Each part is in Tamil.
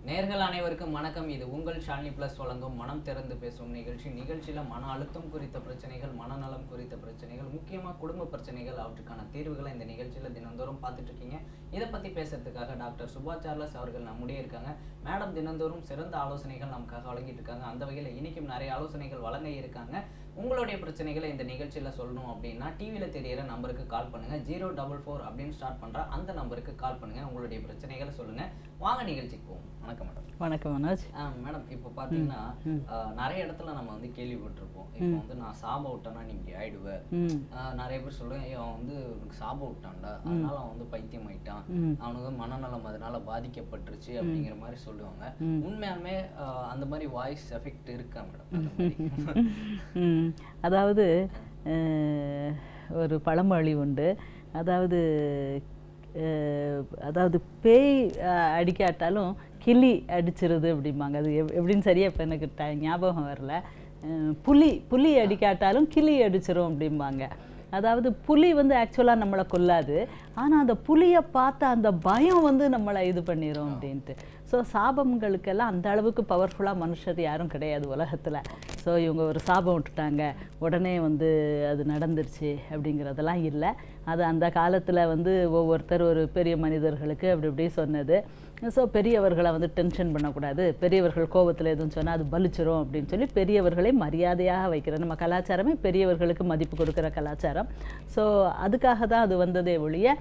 நேர்கள் அனைவருக்கும் வணக்கம். இது உங்கள் ஷாலினி பிளஸ் வழங்கும் மனம் திறந்து பேசும் நிகழ்ச்சியில் மன அழுத்தம் குறித்த பிரச்சனைகள், மனநலம் குறித்த பிரச்சனைகள், முக்கியமாக குடும்ப பிரச்சனைகள், அவற்றுக்கான தீர்வுகளை இந்த நிகழ்ச்சியில் தினந்தோறும் பார்த்துட்டு இருக்கீங்க. இதை பற்றி பேசுறதுக்காக டாக்டர் சுபா சார்லஸ் அவர்கள் நம்முடைய இருக்காங்க. மேடம் தினந்தோறும் சிறந்த ஆலோசனைகள் நமக்காக வழங்கிட்டு இருக்காங்க. அந்த வகையில் இன்னைக்கும் நிறைய ஆலோசனைகள் வழங்க இருக்காங்க. உங்களுடைய பிரச்சனைகளை இந்த நிகழ்ச்சியில் சொல்லணும் அப்படின்னா டிவியில் தெரியிற நம்பருக்கு கால் பண்ணுங்க. 044 அப்படின்னு ஸ்டார்ட் பண்ணுற அந்த நம்பருக்கு கால் பண்ணுங்க. உங்களுடைய பிரச்சனைகளை சொல்லுங்க. வாங்க நிகழ்ச்சிக்கு போவோம். வணக்கம் மேடம். வணக்கம் மனோஜ். மேடம், இப்போ பார்த்தீங்கன்னா நிறைய இடத்துல நம்ம வந்து கேள்விப்பட்டிருப்போம். இப்போ வந்து நான் சாப விட்டேன்னா நீ இப்படி ஆயிடுவேன். நிறைய பேர் சொல்றேன், அவன் வந்து உனக்கு சாப விட்டான்டா, அதனால அவன் வந்து பைத்தியம் ஆயிட்டான், அவனுக்கு மனநலம் அதனால பாதிக்கப்பட்டுருச்சு அப்படிங்கிற மாதிரி சொல்லுவாங்க. உண்மையாலுமே அந்த மாதிரி வாய்ஸ் எஃபெக்ட் இருக்கா மேடம்? அதாவது ஒரு பழமொழி உண்டு. அதாவது பேய் அடிக்காட்டாலும் கிளி அடிச்சிருது அப்படிம்பாங்க. அது எப்படின்னு சரியா இப்போ எனக்கு ஞாபகம் வரல. புலி அடிக்காட்டாலும் கிளி அடிச்சிரும் அப்படிம்பாங்க. அதாவது புலி வந்து ஆக்சுவலாக நம்மளை கொல்லாது, ஆனால் அந்த புலியை பார்த்த அந்த பயம் வந்து நம்மளை இது பண்ணிடும் அப்படின்ட்டு. ஸோ சாபங்களுக்கெல்லாம் அந்த அளவுக்கு பவர்ஃபுல்லாக மனுஷர் யாரும் கிடையாது உலகத்தில். ஸோ இவங்க ஒரு சாபம் விட்டுட்டாங்க உடனே வந்து அது நடந்துருச்சு அப்படிங்கிறதெல்லாம் இல்லை. அது அந்த காலத்தில் வந்து ஒவ்வொருத்தர் ஒரு பெரிய மனிதர்களுக்கு அப்படி இப்படி சொன்னது. ஸோ பெரியவர்களை வந்து டென்ஷன் பண்ணக்கூடாது, பெரியவர்கள் கோபத்தில் எதுவும் சொன்னால் அது பலிச்சிரும் அப்படின்னு சொல்லி பெரியவர்களை மரியாதையாக வைக்கிற நம்ம கலாச்சாரமே பெரியவர்களுக்கு மதிப்பு கொடுக்குற கலாச்சாரம். ஸோ அதுக்காக தான் அது வந்ததே ஒழிய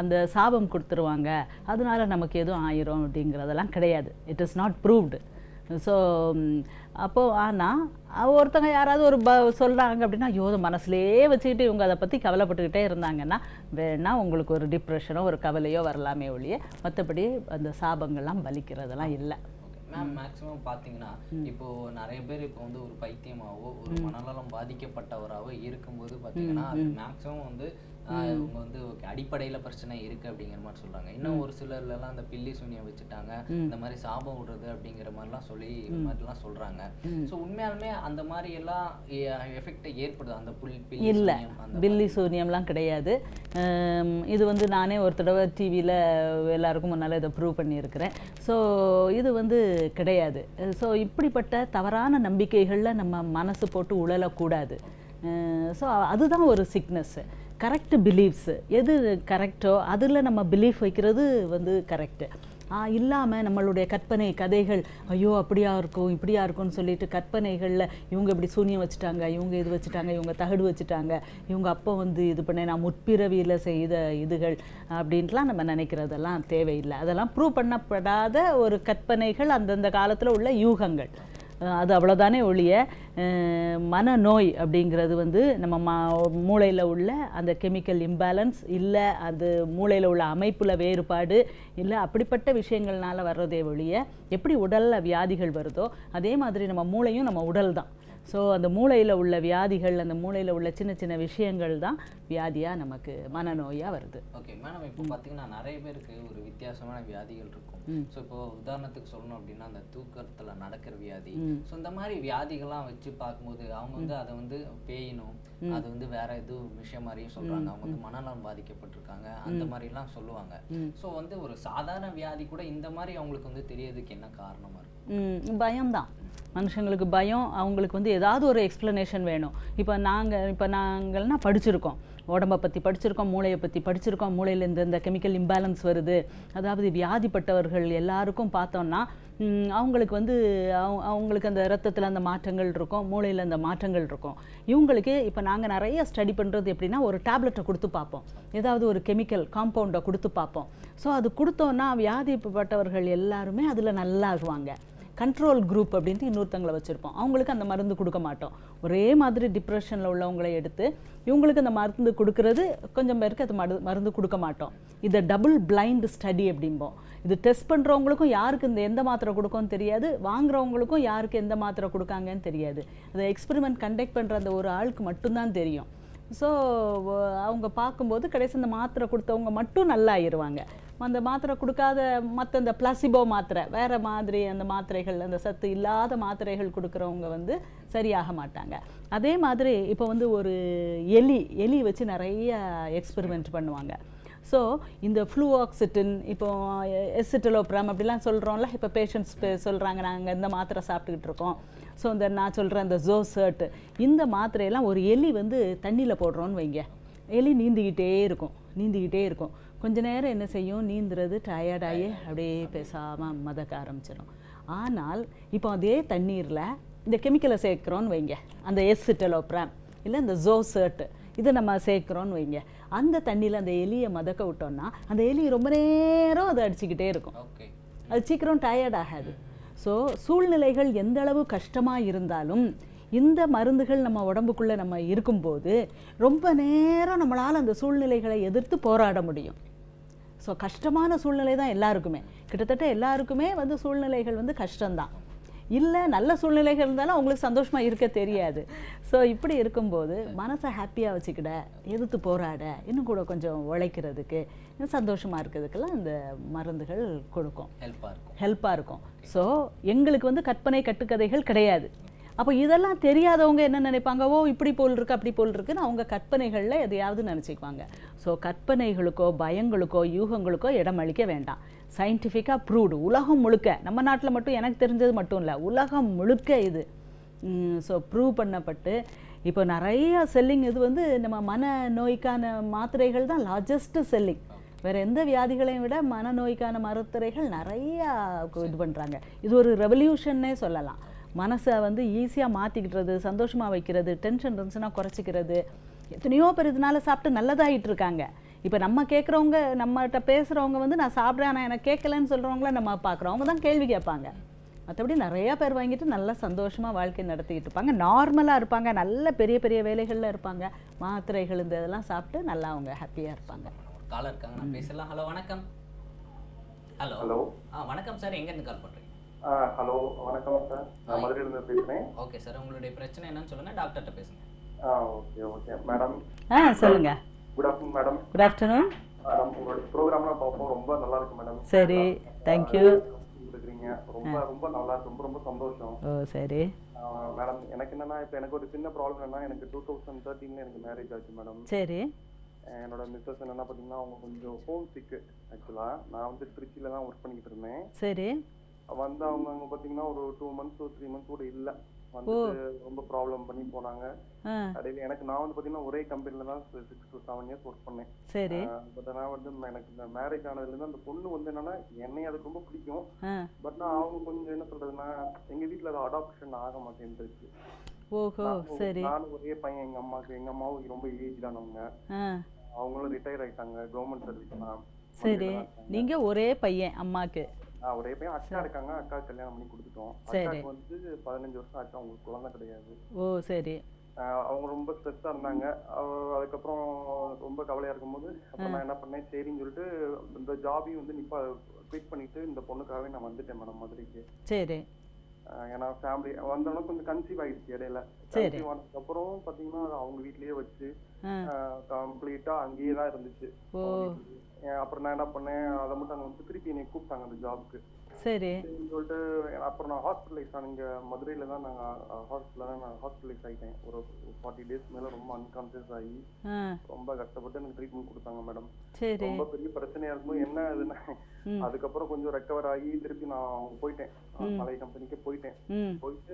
அந்த சாபம் கொடுத்துருவாங்க அதனால நமக்கு எதுவும் ஆயிரும் அப்படிங்கிறதெல்லாம் கிடையாது. It is not proved. So அப்போது ஆனால் ஒருத்தங்க யாராவது ஒரு சொல்கிறாங்க அப்படின்னா யோத மனசுலேயே வச்சுக்கிட்டு இவங்க அதை பற்றி கவலைப்பட்டுக்கிட்டே இருந்தாங்கன்னா வேணா உங்களுக்கு ஒரு டிப்ரெஷனோ ஒரு கவலையோ வரலாமே ஒழிய மற்றபடி அந்த சாபங்கள்லாம் பலிக்கிறதெல்லாம் இல்லை. மேம், மேக்ஸிமம் பார்த்தீங்கன்னா இப்போ நிறைய பேர் இப்போ வந்து ஒரு பைத்தியமாவோ ஒரு மனநலம் பாதிக்கப்பட்டவராகவோ இருக்கும்போது பார்த்தீங்கன்னா அது மேக்ஸிமம் வந்து இவங்க வந்து அடிப்படையில் பிரச்சனை இருக்கு அப்படிங்கிற மாதிரி சொல்றாங்க. இன்னும் ஒரு சிலர்லாம் அந்த பில்லி சூனியம் வச்சுட்டாங்க, இந்த மாதிரி சாபம் விடுறது அப்படிங்கிற மாதிரிலாம் சொல்லி இது மாதிரிலாம் சொல்றாங்க. ஸோ உண்மையாலுமே அந்த மாதிரி எல்லாம் எஃபெக்ட் ஏற்படுது அந்த இல்லை, பில்லி சூனியம்லாம் கிடையாது. இது வந்து நானே ஒரு தடவை டிவியில் எல்லாருக்கும் முன்னால் இதை ப்ரூவ் பண்ணியிருக்கிறேன். ஸோ இது வந்து கிடையாது. ஸோ இப்படிப்பட்ட தவறான நம்பிக்கைகளில் நம்ம மனசு போட்டு உழலக்கூடாது. ஸோ அதுதான் ஒரு சிக்னஸ்ஸு. கரெக்டு பிலீஃப்ஸு எது கரெக்டோ அதில் நம்ம பிலீஃப் வைக்கிறது வந்து கரெக்டு இல்லாமல் நம்மளுடைய கற்பனை கதைகள், ஐயோ அப்படியா இருக்கும் இப்படியா இருக்கும்னு சொல்லிட்டு கற்பனைகளில் இவங்க இப்படி சூனியம் வச்சுட்டாங்க, இவங்க இது வச்சுட்டாங்க, இவங்க தகடு வச்சுட்டாங்க, இவங்க அப்போ வந்து இது பண்ண நான் முற்பிறவியில் செய்த இதுகள் அப்படின்ட்டுலாம் நம்ம நினைக்கிறதெல்லாம் தேவையில்லை. அதெல்லாம் ப்ரூவ் பண்ணப்படாத ஒரு கற்பனைகள், அந்தந்த காலத்தில் உள்ள யூகங்கள். அது அவ்வளோதானே ஒழிய மனநோய் அப்படிங்கிறது வந்து நம்ம மூளையில் உள்ள அந்த கெமிக்கல் இம்பேலன்ஸ் இல்லை, அது மூளையில் உள்ள அமைப்பில் வேறுபாடு இல்லை, அப்படிப்பட்ட விஷயங்கள்னால வர்றதே ஒழிய எப்படி உடலில் வியாதிகள் வருதோ அதே மாதிரி நம்ம மூளையும் நம்ம உடல் தான். ஸோ அந்த மூளையில் உள்ள வியாதிகள், அந்த மூளையில் உள்ள சின்ன சின்ன விஷயங்கள் தான் வியாதியாக நமக்கு மனநோயாக வருது. ஓகே மேடம், இப்போ பார்த்தீங்கன்னா நிறைய பேருக்கு ஒரு வித்தியாசமான வியாதிகள் இருக்கும். ஸோ இப்போ உதாரணத்துக்கு சொல்லணும் அப்படின்னா அந்த தூக்கத்தில் நடக்கிற வியாதி. ஸோ இந்த மாதிரி வியாதிகள்லாம் வச்சு பார்க்கும்போது அவங்க வந்து அதை வந்து பேயினும் அது வந்து வேற எதுவும் விஷயம் மாதிரியும் சொல்கிறாங்க. அவங்க வந்து மனநலம் பாதிக்கப்பட்டிருக்காங்க அந்த மாதிரிலாம் சொல்லுவாங்க. ஸோ வந்து ஒரு சாதாரண வியாதி கூட இந்த மாதிரி அவங்களுக்கு வந்து தெரியறதுக்கு என்ன காரணமாக இருக்கும்? பயம்தான். மனுஷங்களுக்கு பயம். அவங்களுக்கு வந்து ஏதாவது ஒரு எக்ஸ்ப்ளனேஷன் வேணும். இப்போ நாங்கள்னா படிச்சிருக்கோம், உடம்பை பற்றி படிச்சிருக்கோம், மூளையை பற்றி படிச்சிருக்கோம், மூளையிலேருந்து இந்த கெமிக்கல் இம்பேலன்ஸ் வருது. அதாவது வியாதிப்பட்டவர்கள் எல்லாருக்கும் பார்த்தோம்னா அவங்களுக்கு வந்து அவங்களுக்கு அந்த ரத்தத்தில் அந்த மாற்றங்கள் இருக்கும், மூளையில் அந்த மாற்றங்கள் இருக்கும். இவங்களுக்கு இப்போ நாங்கள் நிறைய ஸ்டடி பண்ணுறது எப்படின்னா ஒரு டேப்லெட்டை கொடுத்து பார்ப்போம், ஏதாவது ஒரு கெமிக்கல் காம்பவுண்டை கொடுத்து பார்ப்போம். ஸோ அது கொடுத்தோன்னா வியாதிப்பட்டவர்கள் எல்லாருமே அதில் நல்லா ஆகுவாங்க. கண்ட்ரோல் குரூப் அப்படின்ட்டு இன்னொருத்தங்களை வச்சுருப்போம், அவங்களுக்கு அந்த மருந்து கொடுக்க மாட்டோம். ஒரே மாதிரி டிப்ரெஷனில் உள்ளவங்களை எடுத்து இவங்களுக்கு அந்த மருந்து கொடுக்கறது, கொஞ்சம் பேருக்கு அது மருந்து கொடுக்க மாட்டோம். இதை டபுள் பிளைண்ட் ஸ்டடி அப்படிம்போம். இது டெஸ்ட் பண்ணுறவங்களுக்கும் யாருக்கு இந்த எந்த மாத்திரை கொடுக்கும்னு தெரியாது, வாங்குறவங்களுக்கும் யாருக்கு எந்த மாத்திரை கொடுக்காங்கன்னு தெரியாது. அதை எக்ஸ்பெரிமெண்ட் கண்டக்ட் பண்ணுற அந்த ஒரு ஆளுக்கு மட்டும்தான் தெரியும். ஸோ அவங்க பார்க்கும்போது கடைசி அந்த மாத்திரை கொடுத்தவங்க மட்டும் நல்லா ஆயிடுவாங்க. அந்த மாத்திரை கொடுக்காத மற்ற இந்த பிளாசிபோ மாத்திரை வேறு மாதிரி அந்த மாத்திரைகள், அந்த சத்து இல்லாத மாத்திரைகள் கொடுக்குறவங்க வந்து சரியாக மாட்டாங்க. அதே மாதிரி இப்போ வந்து ஒரு எலி வச்சு நிறைய எக்ஸ்பெரிமெண்ட் பண்ணுவாங்க. ஸோ இந்த ஃப்ளூஆக்சிட்டின், இப்போ எசிட்டலோப்ராம் அப்படிலாம் சொல்கிறோம்ல, இப்போ பேஷண்ட்ஸ் சொல்கிறாங்க நாங்கள் இந்த மாத்திரை சாப்பிட்டுக்கிட்டு இருக்கோம். ஸோ இந்த நான் சொல்கிறேன் இந்த ஜோசர்ட், இந்த மாத்திரையெல்லாம் ஒரு எலி வந்து தண்ணியில் போடுறோன்னு வைங்க, எலி நீந்திக்கிட்டே இருக்கும். கொஞ்ச நேரம் என்ன செய்யும், நீந்துறது டயர்டாகி அப்படியே பேசாமல் மதக்க ஆரம்பிச்சிடும். ஆனால் இப்போ அதே தண்ணீரில் இந்த கெமிக்கலை சேர்க்குறோன்னு வைங்க, அந்த எசிட்டலோப்ராம் இல்லை இந்த ஜோசர்ட் இதை நம்ம சேர்க்குறோன்னு வைங்க, அந்த தண்ணியில் அந்த எலியை மதக்க விட்டோம்னா அந்த எலி ரொம்ப நேரம் அதை அடிச்சுக்கிட்டே இருக்கும். அது சீக்கிரம் டயர்ட் ஆகாது. ஸோ சூழ்நிலைகள் எந்த அளவு கஷ்டமாக இருந்தாலும் இந்த மருந்துகள் நம்ம உடம்புக்குள்ளே நம்ம இருக்கும்போது ரொம்ப நேரம் நம்மளால் அந்த சூழ்நிலைகளை எதிர்த்து போராட முடியும். ஸோ கஷ்டமான சூழ்நிலை தான் எல்லாருக்குமே, கிட்டத்தட்ட எல்லாருக்குமே வந்து சூழ்நிலைகள் வந்து கஷ்டம்தான். இல்லை நல்ல சூழ்நிலைகள் இருந்தாலும் அவங்களுக்கு சந்தோஷமாக இருக்க தெரியாது. ஸோ இப்படி இருக்கும்போது மனசை ஹாப்பியாக வச்சுக்கிட, எதிர்த்து போராட, இன்னும் கூட கொஞ்சம் உழைக்கிறதுக்கு, சந்தோஷமாக இருக்கிறதுக்கெல்லாம் இந்த மருந்துகள் கொடுக்கும், ஹெல்ப்பாக இருக்கும். ஸோ எங்களுக்கு வந்து கற்பனை கட்டுக்கதைகள் கிடையாது. அப்போ இதெல்லாம் தெரியாதவங்க என்ன நினைப்பாங்க, ஓ இப்படி போல் இருக்கு அப்படி போல் இருக்குன்னு அவங்க கற்பனைகளில் எதையாவது நினச்சிக்குவாங்க. ஸோ கற்பனைகளுக்கோ பயங்களுக்கோ யூகங்களுக்கோ இடம் அளிக்க வேண்டாம். சயின்டிஃபிக்காக ப்ரூவ்டு, உலகம் முழுக்க, நம்ம நாட்டில் மட்டும் எனக்கு தெரிஞ்சது மட்டும் இல்லை, உலகம் முழுக்க இது ஸோ ப்ரூவ் பண்ணப்பட்டு இப்போ நிறைய செல்லிங். இது வந்து நம்ம மனநோய்க்கான மாத்திரைகள் தான் லார்ஜஸ்ட் செல்லிங். வேறு எந்த வியாதிகளையும் விட மனநோய்க்கான மாத்திரைகள் நிறையா இது பண்ணுறாங்க. இது ஒரு ரெவல்யூஷன்னே சொல்லலாம். மனசை வந்து ஈஸியாக மாற்றிக்கிட்டுறது, சந்தோஷமாக வைக்கிறது, டென்ஷனாக குறைச்சிக்கிறது. எத்தனையோ பேர் இதனால சாப்பிட்டு நல்லதாகிட்டு இருக்காங்க. இப்போ நம்ம கேட்குறவங்க, நம்மகிட்ட பேசுகிறவங்க வந்து நான் சாப்பிட்றேன் ஆனால் எனக்கு கேட்கலன்னு சொல்கிறவங்கள நம்ம பார்க்குறோம். அவங்க தான் கேள்வி கேட்பாங்க. மற்றபடி நிறையா பேர் வாங்கிட்டு நல்லா சந்தோஷமாக வாழ்க்கை நடத்திக்கிட்டு இருப்பாங்க, நார்மலாக இருப்பாங்க, நல்ல பெரிய பெரிய வேலைகளில் இருப்பாங்க. மாத்திரைகள் இந்த இதெல்லாம் சாப்பிட்டு நல்லா அவங்க ஹாப்பியாக இருப்பாங்க. காலர் இருக்காங்க, நான் பேசலாம். ஹலோ வணக்கம். ஹலோ வணக்கம் சார், எங்கேருந்து கால் பண்ணுறீங்க? ஹலோ வணக்கம் சார், நான் மதுரையிலேருந்து பேசுகிறேன். ஓகே சார், உங்களுடைய பிரச்சனை என்னன்னு சொல்லுங்கள், டாக்டர்கிட்ட பேசுங்க. Okay madam. சொல்லுங்க. Good afternoon madam. Good afternoon madam, உங்களோட ப்ரோக்ராம்லாம் பார்ப்போம், ரொம்ப நல்லா இருக்கு மேடம். சரி, தேங்க்யூ. இருக்கிறீங்க, ரொம்ப ரொம்ப நல்லா இருக்கு, ரொம்ப ரொம்ப சந்தோஷம். ஓ சரி மேடம், எனக்கு என்னன்னா, இப்போ எனக்கு ஒரு சின்ன ப்ராப்ளம் என்னன்னா, எனக்கு 2013 எனக்கு மேரேஜ் ஆச்சு மேடம். சரி. என்னோட மிஸ்ஸஸ் என்னன்னா பார்த்தீங்கன்னா, அவங்க கொஞ்சம் ஹோம் சிக்கு. ஆக்சுவலாக நான் வந்து திருச்சியில் தான் ஒர்க் பண்ணிக்கிட்டு இருந்தேன். சரி. வந்து அவங்க அங்கே பார்த்தீங்கன்னா ஒரு 2 months 3 months கூட இல்லை, வந்துட்டு ரொம்ப ப்ராப்ளம் பண்ணி போனாங்க. அடையில எனக்கு நான் வந்து பார்த்தீங்கன்னா ஒரே கம்பெனில தான் 6 to 7 years ஒர்க் பண்ணேன். சரி. பட் நான் வந்து எனக்கு இந்த மேரேஜ் ஆனதுலேருந்து அந்த பொண்ணு வந்து என்னன்னா என்னை அதுக்கு ரொம்ப பிடிக்கும். பட் நான் அவங்க கொஞ்சம் என்ன சொல்றதுன்னா, எங்க வீட்டில் அது அடாப்ஷன் ஆக மாட்டேன்ருச்சு. ஓஹோ சரி. நானும் ஒரே பையன், எங்க அம்மாவும் ரொம்ப ஏஜ் தானவங்க, அவங்களும் ரிட்டையர் ஆயிட்டாங்க, கவர்மெண்ட் சர்வீஸ் தான். சரி. நீங்க ஒரே பையன் அம்மாக்கு? ஒரே பையன். அக்கா இருக்காங்க, அக்கா கல்யாணம் பண்ணி கொடுத்துட்டோம். அக்காக்கு வந்து 15 வருஷம் ஆச்சு, அவங்களுக்கு குழந்தை கிடையாது. ஓ சரி. அவங்க ரொம்ப ஸ்ட்ரெஸ்ஸா இருந்தாங்க. அதுக்கப்புறம் ரொம்ப கவலையா இருக்கும்போது அப்புறம் நான் என்ன பண்ணேன், சரின்னு சொல்லிட்டு இந்த ஜாபையும் வந்து குவிட் பண்ணிட்டு இந்த பொண்ணுக்காகவே நான் வந்துட்டேன் மேடம் மதுரைக்கு. சரி. ஏன்னா ஃபேமிலி வந்தோன்னா கொஞ்சம் கன்சீவ் ஆயிடுச்சு இடையில. கன்சீவ் ஆனதுக்கு அப்புறம் பாத்தீங்கன்னா அவங்க வீட்லயே வச்சு கம்ப்ளீட்டா அங்கேயே தான் இருந்துச்சு. அப்புறம் நான் என்ன பண்ணேன், அதை மட்டும் அங்க வந்து திருப்பி என்னை கூப்பிட்டாங்க அந்த ஜாப்க்கு. சரி சொல்லிட்டு அப்புறம் நான் ஹாஸ்பிட்டலைஸ் ஆனேன். இங்க மதுரையில தான் நான் ஹாஸ்பிட்டலைஸ் ஆகிட்டேன். ஒரு 40 days மேல ரொம்ப அன்கான்சியஸ் ஆகி ரொம்ப கஷ்டப்பட்டு எனக்கு ட்ரீட்மெண்ட் கொடுத்தாங்க மேடம். ரொம்ப பெரிய பிரச்சனையா இருக்கும்போது என்ன ஆகுதுன்னா, அதுக்கப்புறம் கொஞ்சம் ரெக்கவர் ஆகி திருப்பி நான் போயிட்டேன், பழைய கம்பெனிக்கு போயிட்டு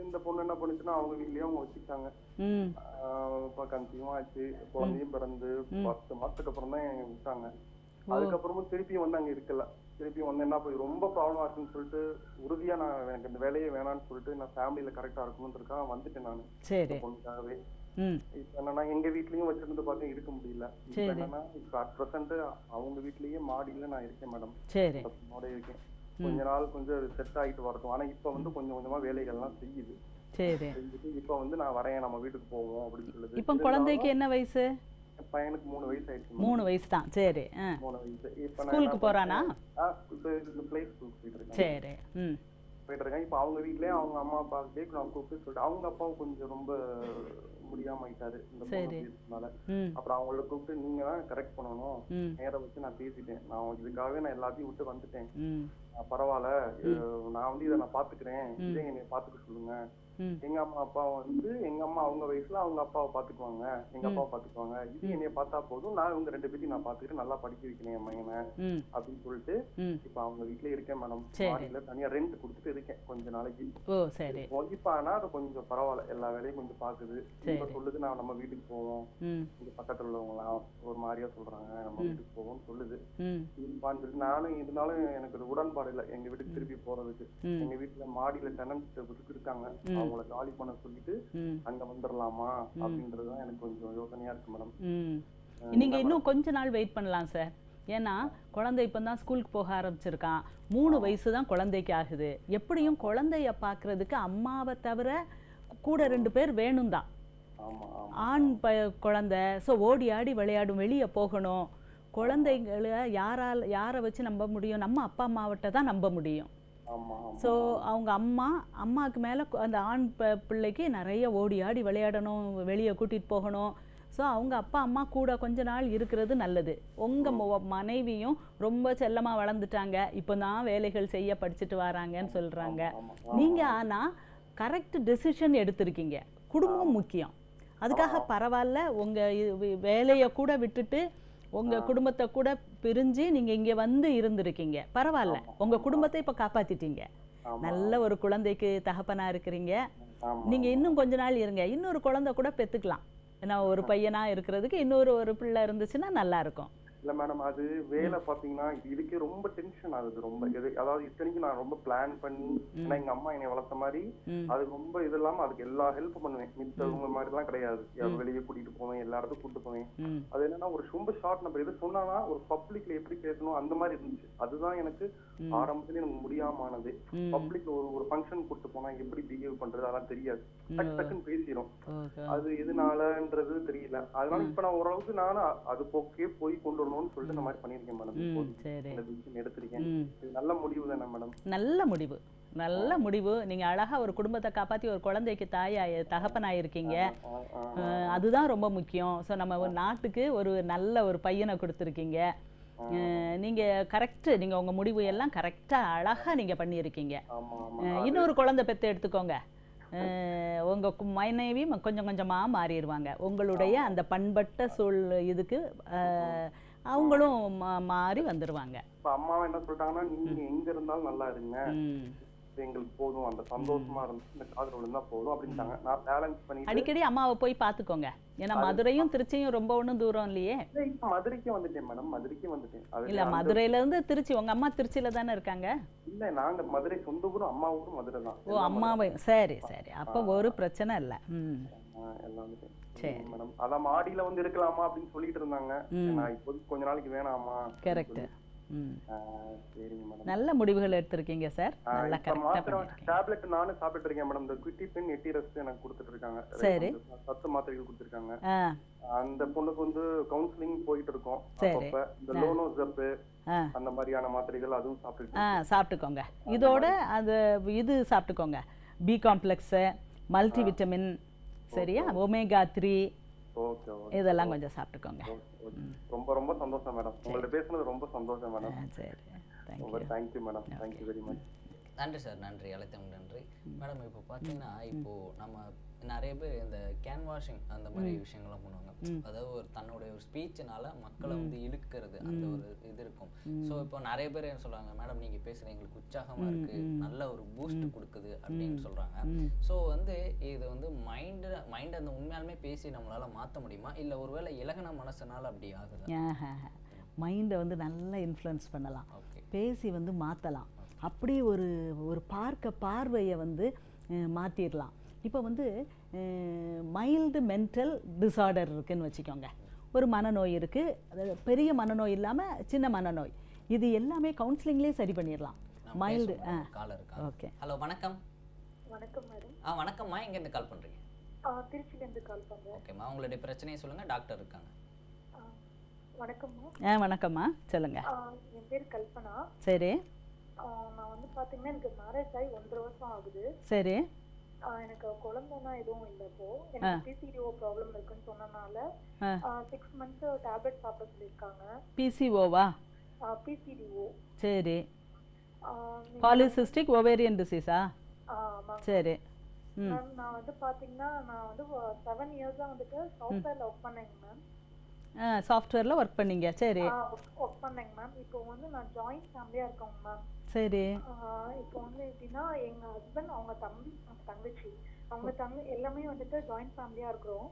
இந்த பொண்ணு என்ன பண்ணுச்சுன்னா அவங்க வீட்லயே அவங்க வச்சுக்கிட்டாங்க. இப்ப கன்சீவும் ஆச்சு, குழந்தையும் பிறந்து 10 மாசத்துக்கு அப்புறம் தான் விட்டாங்க. அதுக்கப்புறமும் திருப்பியும் வந்து அங்க இருக்கல. திருப்பியும் வந்து என்ன போய் ரொம்ப ப்ராப்ளமா இருக்குன்னு சொல்லிட்டு உறுதியா நான் எனக்கு இந்த வேலையே வேணான்னு சொல்லிட்டு நான் ஃபேமிலியில கரெக்டா இருக்கணும்ன்றதுக்காக வந்துட்டேன் நான் பொண்ணுக்காகவே. இப்ப என்னன்னா எங்க வீட்லயும் வச்சிருந்து பார்த்தா இருக்க முடியல. இப்ப என்னன்னா இப்ப அட் பிரசன்ட் அவங்க வீட்லயே மாடியில நான் இருக்கேன் மேடம், இருக்கேன். கொஞ்ச நாள் கொஞ்சம் செட் ஆகிட்டு வரட்டும். ஆனா இப்ப வந்து கொஞ்சம் கொஞ்சமா வேலைகள்லாம் செய்யுது. இப்ப வந்து நான் வரேன், நம்ம வீட்டுக்கு போவோம் அப்படின்னு சொல்லுது. இப்ப குழந்தைக்கு என்ன வயசு? பையனுக்கு 3 வயசு ஆயிடுச்சு. 3 வயசு தான். சரி. 3 வயசு. இப்ப ஸ்கூலுக்கு போறானா? பிளே ஸ்கூலுக்கு போயிட்டு இருக்கான். சரி. போயிட்டு இருக்கான். இப்ப அவங்க வீட்லயே அவங்க அம்மா அப்பா கேட்கணும் கூப்பிட்டு சொல்லிட்டு, அவங்க அப்பாவும் கொஞ்சம் ரொம்ப முடியாம ஆயிட்டாரு இந்த பொண்ணுனால. அப்புறம் அவங்கள கூப்பிட்டு நீங்க தான் கரெக்ட் பண்ணணும், நேரம் வச்சு நான் பேசிட்டேன், நான் இதுக்காகவே நான் எல்லாத்தையும் விட்டு வந்துட்டேன், பரவாயில்ல நான் வந்து இதை நான் பாத்துக்கிறேன், இதே என்னை பாத்துக்க சொல்லுங்க, எங்க அம்மா அப்பா வந்து எங்க அம்மா அவங்க வயசுல அவங்க அப்பாவை பாத்துக்குவாங்க, எங்க அப்பாவை பாத்துக்குவாங்க, இது என்னைய பார்த்தா போதும், நான் இவங்க 2 பேத்தையும் நான் பாத்துக்கிட்டு நல்லா படிக்க வைக்கணும் என் பையனை அப்படின்னு சொல்லிட்டு இப்ப அவங்க வீட்டுல இருக்கேன் மேடம். மாடியில தனியா ரெண்ட் கொடுத்துட்டு இருக்கேன் கொஞ்ச நாளைக்கு. இப்ப ஆனா அது கொஞ்சம் பரவாயில்ல, எல்லா வேலையும் கொஞ்சம் பாக்குது. இப்ப சொல்லுது நான் நம்ம வீட்டுக்கு போவோம், இங்க பக்கத்துல உள்ளவங்க எல்லாம் ஒரு மாதிரியா சொல்றாங்க, நம்ம வீட்டுக்கு போவோம் சொல்லுது. இருப்பான்னு சொல்லி நானும் இருந்தாலும் எனக்கு ஒரு உடன்பாடு இல்லை எங்க வீட்டுக்கு திருப்பி போறதுக்கு. எங்க வீட்டுல மாடியில டெனன்ட் இருக்காங்க, அவங்கள காலி பண்ண சொல்லிட்டு அங்க வந்துடலாமா அப்படின்றதுதான் எனக்கு கொஞ்சம் யோசனையா இருக்கு மேடம். நீங்க இன்னும் கொஞ்ச நாள் வெயிட் பண்ணலாம் சார். ஏன்னா குழந்தை இப்பதான் ஸ்கூலுக்கு போக ஆரம்பிச்சிருக்கான், 3 வயசு தான் குழந்தைக்கு ஆகுது. எப்படியும் குழந்தைய பாக்குறதுக்கு அம்மாவை தவிர கூட 2 பேர் வேணும் தான். ஆண் குழந்தை, ஸோ ஓடி ஆடி விளையாடும், வெளியே போகணும். குழந்தைங்களை யாரை வச்சு நம்ப முடியும்? நம்ம அப்பா அம்மாவட்ட தான் நம்ப முடியும். ஸோ அவங்க அம்மாவுக்கு மேலே அந்த ஆண் பிள்ளைக்கு நிறைய ஓடி ஆடி விளையாடணும், வெளியே கூட்டிகிட்டு போகணும். ஸோ அவங்க அப்பா அம்மா கூட கொஞ்ச நாள் இருக்கிறது நல்லது. உங்கள் மனைவியும் ரொம்ப செல்லமாக வளர்ந்துட்டாங்க, இப்போ தான் வேலைகள் செய்ய படிச்சுட்டு வராங்கன்னு சொல்கிறாங்க. நீங்கள் ஆனால் கரெக்ட் டெசிஷன் எடுத்திருக்கீங்க. குடும்பம் முக்கியம், அதுக்காக பரவாயில்ல. உங்கள் வேலையை கூட விட்டுட்டு உங்கள் குடும்பத்தை கூட பிரிஞ்சு நீங்கள் இங்கே வந்து இருந்திருக்கீங்க, பரவாயில்ல. உங்கள் குடும்பத்தை இப்போ காப்பாற்றிட்டீங்க, நல்ல ஒரு குழந்தைக்கு தகப்பனாக இருக்கிறீங்க. நீங்கள் இன்னும் கொஞ்ச நாள் இருங்க, இன்னொரு குழந்தை கூட பெற்றுக்கலாம். ஏன்னா ஒரு பையனாக இருக்கிறதுக்கு இன்னொரு பிள்ளை இருந்துச்சுன்னா நல்லா இருக்கும். இல்ல மேடம், அது வேலை பாத்தீங்கன்னா இதுக்கே ரொம்ப டென்ஷன் ஆகுது. ரொம்ப அதாவது இத்தனைக்கும் நான் ரொம்ப பிளான் பண்ணி, ஏன்னா எங்க அம்மா என்னை வளர்த்த மாதிரி அது ரொம்ப இது இல்லாம அதுக்கு எல்லா ஹெல்ப் பண்ணுவேன். மித்தவங்க மாதிரி எல்லாம் கிடையாது, வெளியே கூட்டிட்டு போவேன், எல்லா இடத்துக்கும் கூட்டிட்டு போவேன். அது என்னன்னா ஒரு ரொம்ப ஷார்ட் நம்ம எது சொன்னா ஒரு பப்ளிக்ல எப்படி பேசணும் அந்த மாதிரி இருந்துச்சு. அதுதான் எனக்கு ஆரம்பத்துல எனக்கு முடியாமானது. பப்ளிக்ல ஒரு ஃபங்க்ஷன் கூட்டு போனா எப்படி பிஹேவ் பண்றது அதெல்லாம் தெரியாது, டக்குன்னு பேசிடும். அது எதுனாலன்றது தெரியல. அதனால இப்ப நான் ஓரளவுக்கு நானும் அது போக்கே போய் கொண்டு வரணும் சொல்லிட்டு இந்த மாதிரி பண்ணிருக்கேன் மேடம். எடுத்திருக்கேன். நல்ல முடிவு தானே மேடம்? நல்ல முடிவு. நீங்க அழகா ஒரு குடும்பத்தை காப்பாத்தி ஒரு குழந்தைக்கு தகப்பனாயிருக்கீங்க, அதுதான் ரொம்ப முக்கியம். ஸோ நம்ம ஒரு நாட்டுக்கு ஒரு நல்ல ஒரு பையனை கொடுத்துருக்கீங்க. நீங்க கரெக்ட், நீங்க உங்க முடிவு எல்லாம் கரெக்டா அழகா நீங்க பண்ணியிருக்கீங்க. இன்னொரு குழந்தை பெற்று எடுத்துக்கோங்க, உங்க மனைவி கொஞ்சம் கொஞ்சமா மாறிடுவாங்க. உங்களுடைய அந்த பண்பட்ட இதுக்கு அவங்களும் மாறி வந்துருவாங்க. அம்மா என்ன சொல்றாங்கன்னா, நீங்க எங்க இருந்தாலும் நல்லா இருங்க, எங்களுக்கு போதும், அந்த சந்தோஷமா இருந்து இந்த காதல் இருந்தா போதும் அப்படின்ட்டாங்க. நான் பேலன்ஸ் பண்ணி அடிக்கடி அம்மாவை போய் பாத்துக்கோங்க. ஏன்னா மதுரையும் திருச்சியும் ரொம்ப ஒண்ணும் தூரம் இல்லையே. இப்ப மதுரைக்கு வந்துட்டேன் மேடம், மதுரைக்கு வந்துட்டேன். இல்ல மதுரையில இருந்து திருச்சி, உங்க அம்மா திருச்சியில தானே இருக்காங்க? இல்ல நாங்க மதுரை, சொந்த ஊரும் அம்மா ஊரும் மதுரை தான். ஓ அம்மாவை, சரி சரி, அப்ப ஒரு பிரச்சனை இல்ல. எல்லாம் சரி மேடம். அதான் மாடியில வந்து இருக்கலாமா அப்படின்னு சொல்லிட்டு இருந்தாங்க. நான் இப்போதைக்கு கொஞ்ச நாளைக்கு வேணாமா. கரெக்ட். சரிங்க மேடம், நல்ல முடிவுகள் எடுத்திருக்கீங்க சார். நல்லா கரெக்ட்டா பண்ணிருக்கீங்க. டேப்லெட் நானும் சாப்பிட்டு இருக்கேன் மேடம். இந்த குட்டிபின் எட்டிரஸ் எனக்கு கொடுத்துட்டு இருக்காங்க. சரி, 10 மாத்திரைகள் கொடுத்திருக்காங்க. அந்த பொண்ணுக்கு வந்து கவுன்சிலிங் போயிட்டு இருக்கோம். அப்ப இந்த லோனோசப் அந்த மாதிரியான மாத்திரைகள் அதுவும் சாப்பிட்டுக்கோங்க. இதோட அது இது சாப்பிட்டுக்கோங்க, பி காம்ப்ளெக்ஸ், மல்டி விட்டமின், சரியா, ஒமேகா 3, இதெல்லாம் கொஞ்சம் சாப்பிட்டுக்கோங்க. ரொம்ப ரொம்ப சந்தோஷம் மேடம், உங்கள்ட்ட பேசுனது ரொம்ப சந்தோஷம் மேடம். சரி, thank you madam, thank you very much. நன்றி சார், நன்றி, அழைத்தவங்க நன்றி மேடம். இப்போ பார்த்தீங்கன்னா இப்போ நம்ம நிறைய பேர் இந்த கேன்வாஷிங் அந்த மாதிரி விஷயங்கள்லாம் பண்ணுவாங்க. அதாவது ஒரு தன்னுடைய ஒரு ஸ்பீச்சுனால மக்களை வந்து இழுக்கிறது, அந்த ஒரு இது இருக்கும். ஸோ இப்போ நிறைய பேர் என்ன சொல்றாங்க, மேடம் நீங்க பேசுறது எங்களுக்கு உற்சாகமா இருக்கு, நல்ல ஒரு பூஸ்ட் கொடுக்குது அப்படின்னு சொல்றாங்க. ஸோ வந்து இது வந்து மைண்ட் அந்த உண்மையாலுமே பேசி நம்மளால மாற்ற முடியுமா, இல்லை ஒருவேளை இலகன மனசுனால அப்படி ஆகுது? மைண்டை வந்து நல்லா இன்ஃப்ளூயன்ஸ் பண்ணலாம், பேசி வந்து மாற்றலாம். அப்படி ஒரு பார்வையை வந்து மாற்றிடலாம். இப்போ வந்து மைல்டு மென்டல் டிஸார்டர் இருக்குன்னு வச்சுக்கோங்க. ஒரு மனநோய் இருக்குது, அது பெரிய மனநோய் இல்லாமல் சின்ன மனநோய், இது எல்லாமே கவுன்சிலிங்லேயே சரி பண்ணிடலாம். மைல்டு. ஓகே, ஹலோ வணக்கம். வணக்கம் மேடம். வணக்கம்மா, எங்கேருந்து கால் பண்ணுறீங்க? திருச்சிலேருந்து கால் பண்ணுறேன். ஓகேம்மா, உங்களுடைய பிரச்சனையை சொல்லுங்கள், டாக்டர் இருக்காங்க. வணக்கம்மா. வணக்கம்மா, சொல்லுங்க. என் பேர் கல்பனா. சரி. நான் வந்து பாத்தீங்கன்னா எனக்கு மேரேஜ் ஆகி 1.5 வருஷம் ஆகுது. சரி. எனக்கு குழந்தைனா எதுவும் இல்லை. இப்போ எனக்கு பிசிஓ ப்ராப்ளம் இருக்குன்னு சொன்னனால 6 months டேப்லெட் சாப்பிட சொல்லியிருக்காங்க. பிசிஓவா? பிசிடிஓ. சரி. பாலிசிஸ்டிக் ஓவேரியன் டிசீஸா? ஆமா. சரி. மேம் நான் வந்து பாத்தீங்கன்னா நான் வந்து 7 இயர்ஸா வந்துட்டு சாஃப்ட்வேர்ல ஒர்க் பண்ணேங்க மேம். சாஃப்ட்வேரில் ஒர்க் பண்ணீங்க, சரி. ஒர்க் பண்ணேங்க மேம். இப்போ வந்து நான் ஜாயிண்ட் ஃபேமிலியா இருக்கோங்க மேம். சரி. இப்போ வந்து எப்படின்னா எங்க ஹஸ்பண்ட், அவங்க தம்பி, அவங்க தங்கச்சி, அவங்க எல்லாமே வந்துட்டு ஜாயிண்ட் ஃபேமிலியா இருக்கிறோம்.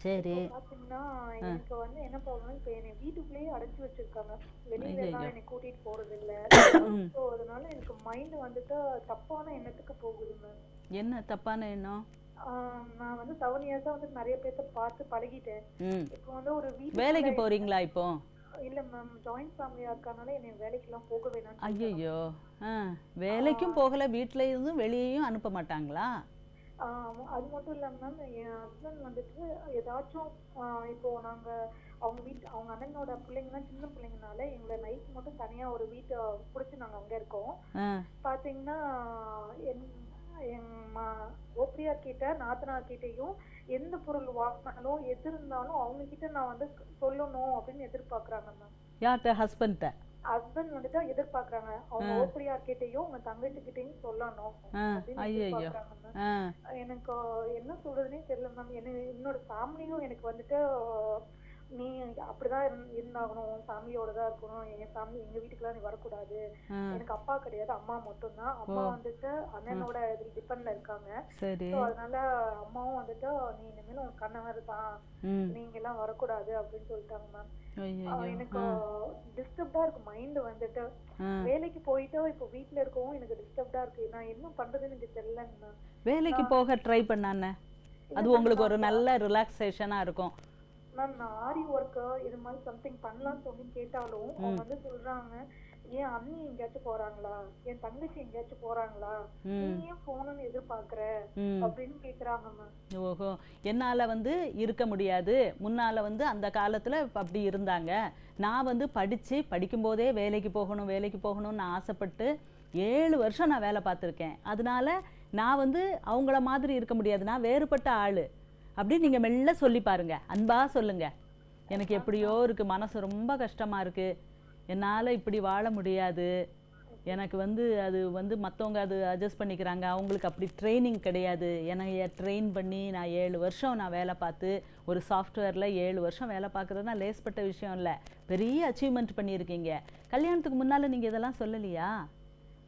சரி. பாத்தீங்கன்னா எனக்கு வந்து என்ன ப்ராப்ளம், இப்போ என்னை வீட்டுக்குள்ளேயே அடைச்சு வச்சிருக்காங்க, வெளியில எல்லாம் என்னை கூட்டிட்டு போறது இல்ல. ஸோ அதனால எனக்கு மைண்ட் வந்துட்டு தப்பான எண்ணத்துக்கு போகுது மேம். என்ன தப்பான எண்ணம்? நான் வந்து 7 இயர்ஸா வந்து நிறைய பேர்த்த பார்த்து பழகிட்டேன். இப்போ வந்து ஒரு வேலைக்கு போறீங்களா இப்போ? இல்ல மேம், ஜாயிண்ட் ஃபேமிலியா இருக்கறனால என்னை வேலைக்கெல்லாம் போக வேணாம். ஐயோ, வேலைக்கும் போகல, வீட்ல இருந்தும் வெளியேயும் அனுப்ப மாட்டாங்களா? அது மட்டும் இல்லாம மேம், என் ஹஸ்பண்ட் வந்துட்டு ஏதாச்சும் இப்போ நாங்க அவங்க அண்ணனோட பிள்ளைங்கலாம் சின்ன பிள்ளைங்கனால எங்களை நைட் மட்டும் தனியா ஒரு வீட்டை பிடிச்சி நாங்க அங்க இருக்கோம். பாத்தீங்கன்னா என் ஓபிஆர் கிட்ட, நாத்தனார் கிட்டையும் எந்த பொருள் வாங்கினாலும் எது இருந்தாலும் அவங்க கிட்ட நான் வந்து சொல்லணும் அப்படின்னு எதிர்பார்க்கறாங்க மேம். யார்கிட்ட? ஹஸ்பண்ட் வந்துட்டு எதிர்பார்க்கறாங்க. அவங்க ஓபிஆர் கிட்டையும் உங்க தங்கச்சி கிட்டையும் சொல்லணும் அப்படின்னு எதிர்பார்க்கறாங்க மேம். எனக்கு என்ன சொல்றதுன்னே தெரியல மேம். என்னோட ஃபேமிலியும் எனக்கு வந்துட்டு நீ அப்படிதான் இருந்தாகணும், உன் ஃபேமிலியோட தான் இருக்கணும், என் ஃபேமிலி எங்க வீட்டுக்குலாம் நீ வரக்கூடாது. எனக்கு அப்பா கிடையாது, அம்மா மட்டும்தான். அம்மா வந்துட்டு அண்ணனோட டிபெண்ட்ல இருக்காங்க. அதனால அம்மாவும் வந்துட்டு நீ இனிமேல் உன் கணவர் தான், நீங்க எல்லாம் வரக்கூடாது அப்படின்னு சொல்லிட்டாங்க மேம். எனக்கு டிஸ்டர்ப்டா இருக்கு மைண்ட் வந்துட்டு. வேலைக்கு போயிட்டு இப்போ வீட்டுல இருக்கவும் எனக்கு டிஸ்டர்ப்டா இருக்கு. நான் என்ன பண்றதுன்னு எனக்கு தெரியலங்க மேம். வேலைக்கு போக ட்ரை பண்ணானே, அது உங்களுக்கு ஒரு நல்ல ரிலாக்ஸேஷனா இருக்கும் மேம். நான் ஆரி ஒர்க் இது மாதிரி சம்திங் பண்ணலாம்னு சொல்லி கேட்டாலும் அவங்க வந்து சொல்றாங்க, ஏன் அண்ணி எங்கேயாச்சும் போறாங்களா, என் தங்கச்சி எங்கேயாச்சும் போறாங்களா, நீ ஏன் போகணும்னு எதிர்பார்க்கற அப்படின்னு கேக்குறாங்க மேம். ஓஹோ, என்னால வந்து இருக்க முடியாது, முன்னால வந்து அந்த காலத்துல அப்படி இருந்தாங்க, நான் வந்து படிக்கும் போதே வேலைக்கு போகணும்னு ஆசைப்பட்டு 7 வருஷம் நான் வேலை பார்த்துருக்கேன். அதனால நான் வந்து அவங்கள மாதிரி இருக்க முடியாது, நான் வேறுபட்ட ஆளு அப்படின்னு நீங்க மெல்ல சொல்லி பாருங்க, அன்பா சொல்லுங்க. எனக்கு எப்படியோ இருக்கு, மனசு ரொம்ப கஷ்டமா இருக்கு, என்னால இப்படி வாழ முடியாது, எனக்கு வந்து அது வந்து மற்றவங்க அது அட்ஜஸ்ட் பண்ணிக்கிறாங்க, அவங்களுக்கு அப்படி ட்ரைனிங் கிடையாது, என்னைய ட்ரெயின் பண்ணி நான் 7 வருஷம் நான் வேலை பார்த்து ஒரு சாஃப்ட்வேரில் 7 வருஷம் வேலை பார்க்குறதுனா லேஸ்பட்ட விஷயம் இல்லை, பெரிய அச்சீவ்மெண்ட் பண்ணியிருக்கீங்க. கல்யாணத்துக்கு முன்னால் நீங்கள் இதெல்லாம் சொல்லலையா?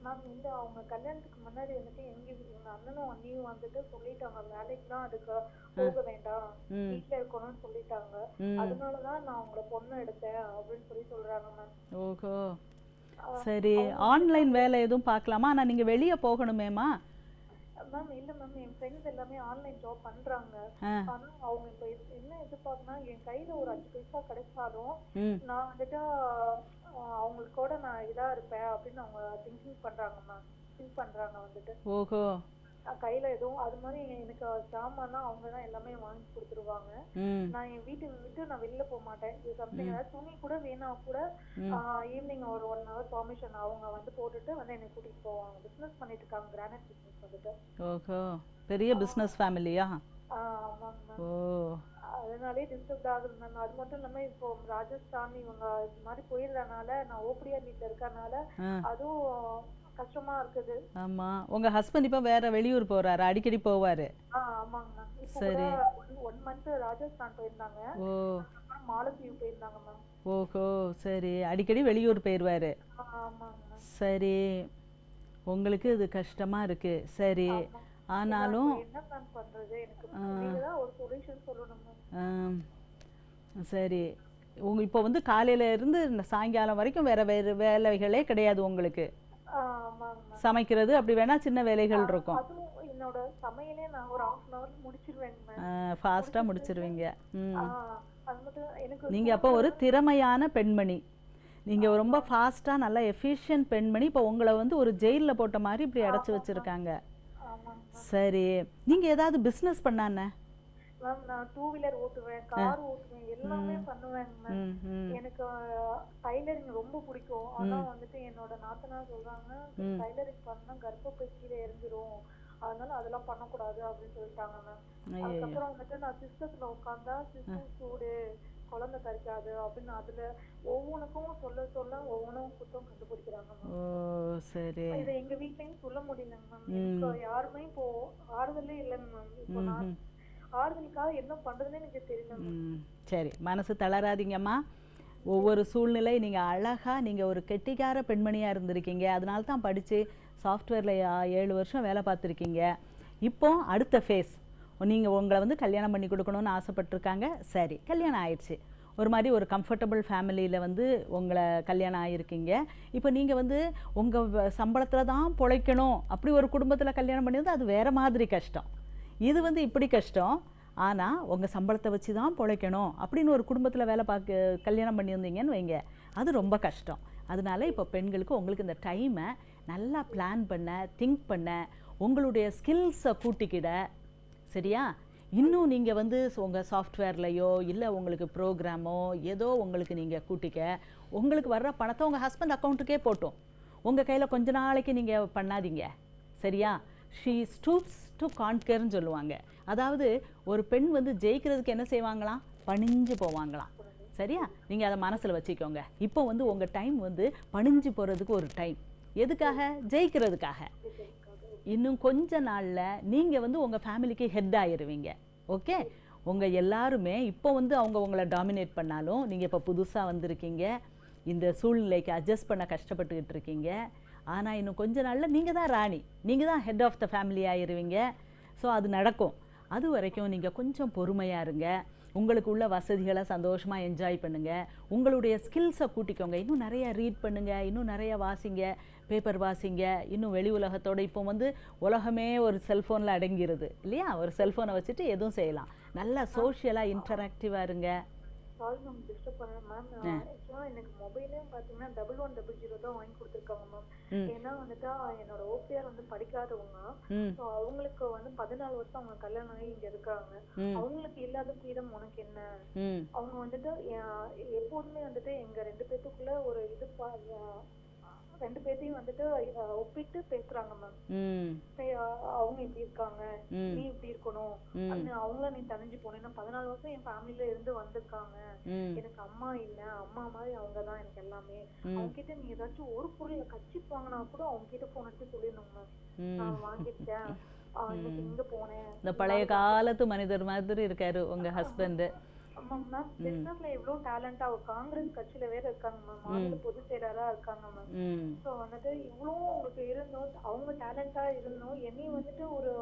மேம் இல்ல, அவங்க கல்யாணத்துக்கு முன்னாடி வந்துட்டு எங்க அண்ணனும் அண்ணியும் வந்துட்டு சொல்லிட்டாங்க, வேலைக்குலாம் அதுக்கு போக வேண்டாம், வீட்டுல இருக்கணும்னு சொல்லிட்டாங்க. அதனாலதான் நான் அவங்கள பொண்ணு எடுத்தேன் அப்படின்னு சொல்லி சொல்றாங்க மேம். ஓஹோ, சரி. ஆன்லைன் வேலை எதுவும் பார்க்கலாமா? ஆனா நீங்க வெளியே போகணுமேமா? மேம் இல்ல மேம், என் ஃப்ரெண்ட்ஸ் எல்லாமே ஆன்லைன் ஜாப் பண்றாங்க. ஆனா அவங்க இப்ப என்ன எதிர்பார்க்கனா, என் கையில ஒரு 5 பைசா கிடைச்சாலும் நான் வந்துட்டு அவங்களுக்கு கூட நான் இதா இருப்பேன் அப்படின்னு அவங்க திங்க் பண்றாங்க வந்துட்டு. ஓஹோ, கையில எதுவும் அது மாதிரி எனக்கு சாமான்னா அவங்க தான் எல்லாமே வாங்கி கொடுத்துருவாங்க. நான் என் வீட்டை விட்டு நான் வெளில போக மாட்டேன். சம்திங் ஏதாவது துணி கூட வேணா கூட ஈவினிங் ஒரு 1 hour பர்மிஷன் அவங்க வந்து போட்டுட்டு வந்து என்னை கூட்டிட்டு போவாங்க. பிசினஸ் பண்ணிட்டு இருக்காங்க, கிரானைட் பிசினஸ் வந்துட்டு. ஓஹோ, பெரிய பிசினஸ் ஃபேமிலியா? ஆமாங்க. ஓ, அதனாலே டிஸ்டர்ப் ஆகுது மேம். அது மட்டும் இல்லாம இப்போ ராஜஸ்தான் இவங்க இது மாதிரி போயிடுறதுனால, நான் ஓபிஆர் வீட்டுல இருக்கறனால அதுவும் கஷ்டமா இருக்குது. ஆமா, உங்க ஹஸ்பண்ட் இப்ப வேற வெளியூர் போறாரு, அடிக்கடி போவாரு? ஆமாங்க மேம். சரி, 1 month ராஜஸ்தான் போயிருந்தாங்க. ஓ, அப்புறம் மாலத்தீவு போயிருந்தாங்க மேம். ஓஹோ, சரி, அடிக்கடி வெளியூர் போயிருவாரு. ஆமாங்க. சரி, உங்களுக்கு இது கஷ்டமா இருக்கு. சரி, ஆனாலும் என்ன மேம் பண்றது, எனக்கு நீங்க ஒரு சொல்யூஷன் சொல்லணும் மேம். சரி, இப்போ வந்து காலையில இருந்து சாயங்காலம் வரைக்கும் வேற வேலைகளே கிடையாது உங்களுக்கு? சமைக்கிறது அப்படி வேணா சின்ன வேலைகள் இருக்கும். என்னோட சமையலே நான் ஒரு 1/2 hour முடிச்சிருவேன் மேம். ஃபாஸ்டா முடிச்சிருவீங்க. நீங்க அப்போ ஒரு திறமையான பெண்மணி, நீங்க ரொம்ப ஃபாஸ்டா நல்ல எஃபிஷியன்ட் பெண்மணி. இப்போ உங்களை வந்து ஒரு ஜெயிலில் போட்ட மாதிரி இப்படி அடைச்சி வச்சிருக்காங்க. சரி, நீங்க ஏதாவது பிசினஸ் பண்ணானே? மேம் நான் 2 வீலர் ஓட்டுவேன், கார் ஓட்டுவேன், எல்லாமே பண்ணுவேன் மேம். எனக்கு டைலரிங் ரொம்ப பிடிக்கும். ஆனா வந்துட்டு என்னோட நாத்தனார் சொல்றாங்க, டைலரிங் பண்ணா கர்ப்பப்பை கீழே இறங்கிரும், அதனால அதெல்லாம் பண்ணக்கூடாது அப்படின்னு சொல்லிட்டாங்க மேம். அதுக்கப்புறம் வந்துட்டு நான் சிஸ்டத்துல உட்காந்தா சிஸ்டம் சூடு, குழந்தை கிடைக்காது அப்படின்னு அதுல ஒவ்வொன்றுக்கும் சொல்ல சொல்ல ஒவ்வொன்றும் குத்தம் கண்டுபிடிக்கிறாங்க மேம். ஓ சரி. இதை எங்க வீட்லயும் சொல்ல முடியலங்க மேம். இப்போ யாருமே இப்போ ஆறுதலே இல்லைங்க மேம். இப்போ நான் ஆறுதலுக்காக என்ன பண்றதுன்னு எனக்கு தெரியல மேம். சரி, மனசு தளராதீங்கம்மா. ஒவ்வொரு சூழ்நிலை நீங்கள் அழகாக நீங்கள் ஒரு கெட்டிக்கார பெண்மணியாக இருந்திருக்கீங்க. அதனால தான் படித்து சாஃப்ட்வேரில் 7 வருஷம் வேலை பார்த்துருக்கீங்க. இப்போ அடுத்த ஃபேஸ், நீங்கள் உங்களை வந்து கல்யாணம் பண்ணி கொடுக்கணும்னு ஆசைப்பட்டிருக்காங்க. சரி, கல்யாணம் ஆயிடுச்சு. ஒரு மாதிரி ஒரு கம்ஃபர்டபுள் ஃபேமிலியில் வந்து உங்களை கல்யாணம் ஆகிருக்கீங்க. இப்போ நீங்கள் வந்து உங்கள் சம்பளத்தில் தான் பிழைக்கணும் அப்படி ஒரு குடும்பத்தில் கல்யாணம் பண்ணியிருந்தால் அது வேறு மாதிரி கஷ்டம். இது வந்து இப்படி கஷ்டம். ஆனால் உங்கள் சம்பளத்தை வச்சு தான் பிழைக்கணும் அப்படின்னு ஒரு குடும்பத்தில் வேலை பார்க்க கல்யாணம் பண்ணியிருந்தீங்கன்னு வைங்க, அது ரொம்ப கஷ்டம். அதனால இப்போ பெண்களுக்கு உங்களுக்கு இந்த டைமை நல்லா பிளான் பண்ண, திங்க் பண்ண, உங்களுடைய ஸ்கில்ஸை கூட்டிக்கிட, சரியா? இன்னும் நீங்கள் வந்து உங்கள் சாஃப்ட்வேர்லையோ இல்லை உங்களுக்கு ப்ரோக்ராமோ ஏதோ உங்களுக்கு நீங்கள் கூட்டிக்க, உங்களுக்கு வர்ற பணத்தை உங்கள் ஹஸ்பண்ட் அக்கௌண்ட்டுக்கே போட்டோம், உங்கள் கையில் கொஞ்ச நாளைக்கு நீங்கள் பண்ணாதீங்க, சரியா? ஷீ ஸ்டூப்ஸ் டு கான்கர்ன்னு சொல்லுவாங்க. அதாவது ஒரு பெண் வந்து ஜெயிக்கிறதுக்கு என்ன செய்வாங்களாம்? பணிஞ்சு போவாங்களாம், சரியா? நீங்கள் அதை மனசில் வச்சுக்கோங்க. இப்போ வந்து உங்கள் டைம் வந்து பணிஞ்சு போகிறதுக்கு ஒரு டைம். எதுக்காக? ஜெயிக்கிறதுக்காக. இன்னும் கொஞ்ச நாளில் நீங்கள் வந்து உங்கள் ஃபேமிலிக்கு ஹெட் ஆகிடுவீங்க. ஓகே, உங்கள் எல்லாருமே இப்போ வந்து அவங்க உங்களை டாமினேட் பண்ணாலும் நீங்கள் இப்போ புதுசாக வந்திருக்கீங்க, இந்த சூழ்நிலைக்கு அட்ஜஸ்ட் பண்ண கஷ்டப்பட்டுக்கிட்டு இருக்கீங்க. ஆனால் இன்னும் கொஞ்ச நாளில் நீங்கள் தான் ராணி, நீங்கள் தான் ஹெட் ஆஃப் த ஃபேமிலி ஆகிடுவீங்க. ஸோ அது நடக்கும். அது வரைக்கும் நீங்கள் கொஞ்சம் பொறுமையாக இருங்க. உங்களுக்கு உள்ள வசதிகளை சந்தோஷமாக என்ஜாய் பண்ணுங்கள். உங்களுடைய ஸ்கில்ஸை கூட்டிக்கோங்க. இன்னும் நிறைய ரீட் பண்ணுங்கள், இன்னும் நிறைய வாசிங்க, பேப்பர் வாசிங்க. இன்னும் வெளி உலகத்தோடு இப்போ வந்து உலகமே ஒரு செல்ஃபோனில் அடங்கிடுது இல்லையா? ஒரு செல்ஃபோனை வச்சுட்டு எதுவும் செய்யலாம். நல்லா சோஷியலாக இன்டராக்டிவாக இருங்க. சாரி மேம், டிஸ்டர்ப் பண்ணேன் மேம். ஆக்சுவலாக எனக்கு மொபைலையும் பார்த்தீங்கன்னா 1100 தான் வாங்கி கொடுத்துருக்காங்க மேம். ஏன்னா வந்துட்டு என்னோட ஓபிஆர் வந்து படிக்காதவங்க. ஸோ அவங்களுக்கு வந்து 14 வருஷம் அவங்க கல்யாணம் ஆகி இங்க இருக்காங்க. அவங்களுக்கு இல்லாத ஃப்ரீடம் உனக்கு என்ன? அவங்க வந்துட்டு எப்போதுமே வந்துட்டு எங்க 2 பேத்துக்குள்ள ஒரு இது 2 பேத்தையும் வந்துட்டு ஒப்பிட்டு பேசுறாங்க மேம். அவங்க இப்படி இருக்காங்க, நீ இப்படி இருக்கணும், அவங்கள நீ தனிஞ்சு போனேன்னா 14 வருஷம் என் ஃபேமிலில இருந்து வந்திருக்காங்க, எனக்கு அம்மா இல்ல, அம்மா மாதிரி அவங்கதான் எனக்கு எல்லாமே. அவங்க கிட்ட நீ ஏதாச்சும் ஒரு பொருளை கச்சிப் வாங்கினா கூட அவங்க கிட்ட போன் அடிச்சு சொல்லிடணும் மேம், நான் வாங்கிருக்கேன், இங்க போனேன். இந்த பழைய காலத்து மனிதர் மாதிரி இருக்காரு உங்க ஹஸ்பண்ட். மேம் பிசினஸ்ல எவ்வளவு டேலண்டா காங்கிரஸ் கட்சியில வேற இருக்காங்க மேம், மாநில பொதுச் செயலரா இருக்காங்க மேம். சோ வந்துட்டு இவ்வளவு உங்களுக்கு இருந்தோம், அவங்க டேலண்டா இருந்தோம், என்னையும் வந்துட்டு ஒரு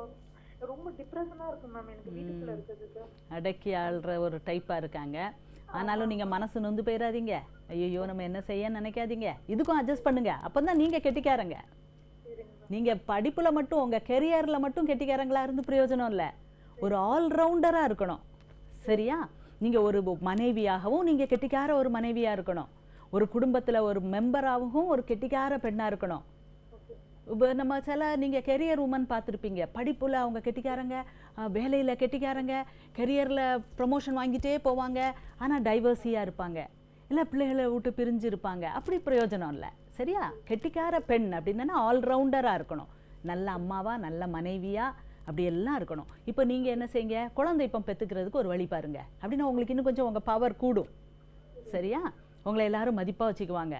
ரொம்ப டிப்ரெஷனா இருக்கு மேம் எனக்கு வீட்டுக்குள்ள இருக்கிறதுக்கு. அடக்கி ஆள்ற ஒரு டைப்பா இருக்காங்க. ஆனாலும் நீங்க மனசு நொந்து போயிடாதீங்க. ஐயோ நம்ம என்ன செய்ய நினைக்காதீங்க. இதுக்கும் அட்ஜஸ்ட் பண்ணுங்க. அப்பதான் நீங்க கெட்டிக்காரங்க. நீங்க படிப்புல மட்டும் உங்க கெரியர்ல மட்டும் கெட்டிக்காரங்களா இருந்து பிரயோஜனம் இல்லை. ஒரு ஆல்ரவுண்டரா இருக்கணும், சரியா? நீங்கள் ஒரு மனைவியாகவும் நீங்கள் கெட்டிக்கார ஒரு மனைவியாக இருக்கணும். ஒரு குடும்பத்தில் ஒரு மெம்பராகவும் ஒரு கெட்டிக்கார பெண்ணாக இருக்கணும். இப்போ நம்ம சில நீங்கள் கெரியர் உமன் பார்த்துருப்பீங்க, படிப்பில் அவங்க கெட்டிக்காரங்க, வேலையில் கெட்டிக்காரங்க, கெரியரில் ப்ரமோஷன் வாங்கிட்டே போவாங்க, ஆனால் டைவர்ஸியாக இருப்பாங்க, இல்லை பிள்ளைகளை விட்டு பிரிஞ்சு இருப்பாங்க. அப்படி பிரயோஜனம் இல்லை, சரியா? கெட்டிக்கார பெண் அப்படின்னா ஆல்ரவுண்டராக இருக்கணும். நல்ல அம்மாவா, நல்ல மனைவியா, அப்படி எல்லாம் இருக்கணும். இப்போ நீங்கள் என்ன செய்யுங்க, குழந்தை இப்போ பெற்றுக்கிறதுக்கு ஒரு வழி பாருங்க. அப்படின்னா உங்களுக்கு இன்னும் கொஞ்சம் உங்கள் பவர் கூடும், சரியா? உங்களை எல்லாரும் மதிப்பாக வச்சுக்குவாங்க.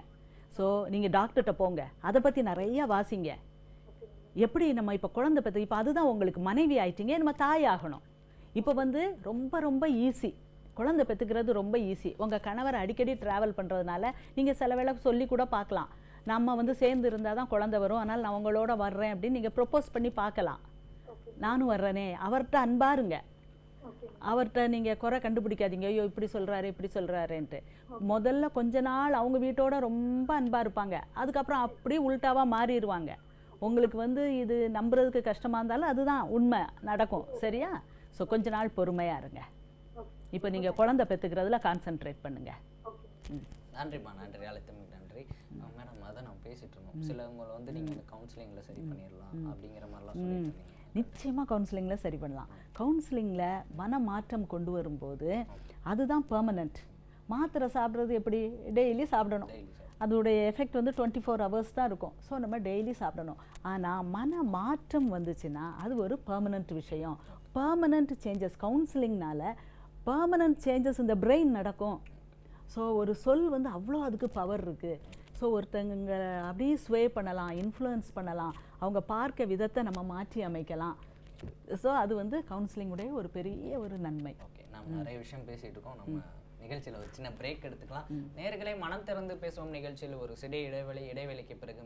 ஸோ நீங்கள் டாக்டர்கிட்ட போங்க, அதை பற்றி நிறையா வாசிங்க. எப்படி நம்ம இப்போ குழந்தை பெற்று இப்போ அதுதான் உங்களுக்கு மனைவி ஆயிட்டீங்க, நம்ம தாய் ஆகணும். இப்போ வந்து ரொம்ப ரொம்ப ஈஸி, குழந்தை பெற்றுக்கிறது ரொம்ப ஈஸி. உங்கள் கணவர் அடிக்கடி ட்ராவல் பண்ணுறதுனால நீங்கள் சில வேளை சொல்லி கூட பார்க்கலாம், நம்ம வந்து சேர்ந்து இருந்தால் தான் குழந்தை வரும், அதனால் நான் உங்களோட வர்றேன் அப்படின்னு நீங்கள் ப்ரொப்போஸ் பண்ணி பார்க்கலாம். நானும் வர்றேனே, அவர்கிட்ட அன்பாருங்க. அவர்கிட்ட நீங்கள் குறை கண்டுபிடிக்காதீங்க, ஐயோ இப்படி சொல்கிறாரு இப்படி சொல்கிறாருன்ட்டு. முதல்ல கொஞ்ச நாள் அவங்க வீட்டோட ரொம்ப அன்பாக இருப்பாங்க, அதுக்கப்புறம் அப்படி உள்டாவாக மாறிடுவாங்க. உங்களுக்கு வந்து இது நம்புறதுக்கு கஷ்டமாக இருந்தாலும் அதுதான் உண்மை, நடக்கும், சரியா? ஸோ கொஞ்ச நாள் பொறுமையாக இருங்க. இப்போ நீங்கள் குழந்தை பெற்றுக்கிறதுல கான்சென்ட்ரேட் பண்ணுங்க. நன்றிம்மா, நன்றி, அழைத்தமைக்கு நன்றி. மேடம், அதை நான் பேசிட்டு இருந்தோம், சிலவங்களை வந்து நீங்கள் இந்த கவுன்சிலிங்கில் சரி பண்ணிடலாம் அப்படிங்கிற மாதிரிலாம் சொல்லிட்டு. நிச்சயமாக கவுன்சிலிங்கில் சரி பண்ணலாம். கவுன்சிலிங்கில் மன மாற்றம் கொண்டு வரும்போது அதுதான் பெர்மனண்ட். மாத்திரை சாப்பிட்றது எப்படி? டெய்லி சாப்பிடணும். அதோடைய எஃபெக்ட் வந்து 24 hours தான் இருக்கும். ஸோ நம்ம டெய்லி சாப்பிடணும். ஆனால் மன மாற்றம் வந்துச்சுன்னா அது ஒரு பெர்மனண்ட் விஷயம். பெர்மனண்ட் சேஞ்சஸ் கவுன்சிலிங்னால பெர்மனன்ட் சேஞ்சஸ் இந்த பிரெயின் நடக்கும். ஸோ ஒரு சொல் வந்து அவ்வளோ அதுக்கு பவர் இருக்குது. ஸோ ஒருத்தங்க அப்படியே ஸ்வே பண்ணலாம், இன்ஃப்ளூயன்ஸ் பண்ணலாம், அவங்க பார்க்க விதத்தை நம்ம மாற்றி அமைக்கலாம். ஸோ அது வந்து கவுன்சிலிங்குடைய ஒரு பெரிய ஒரு நன்மை. ஓகே, நம்ம நிறைய விஷயம் பேசிகிட்டு இருக்கோம். நம்ம நிகழ்ச்சியில் ஒரு சின்ன பிரேக் எடுத்துக்கலாம். நேயர்களே, மனம் திறந்து பேசுவோம் நிகழ்ச்சியில் ஒரு சிறிய இடைவெளிக்கு பிறகு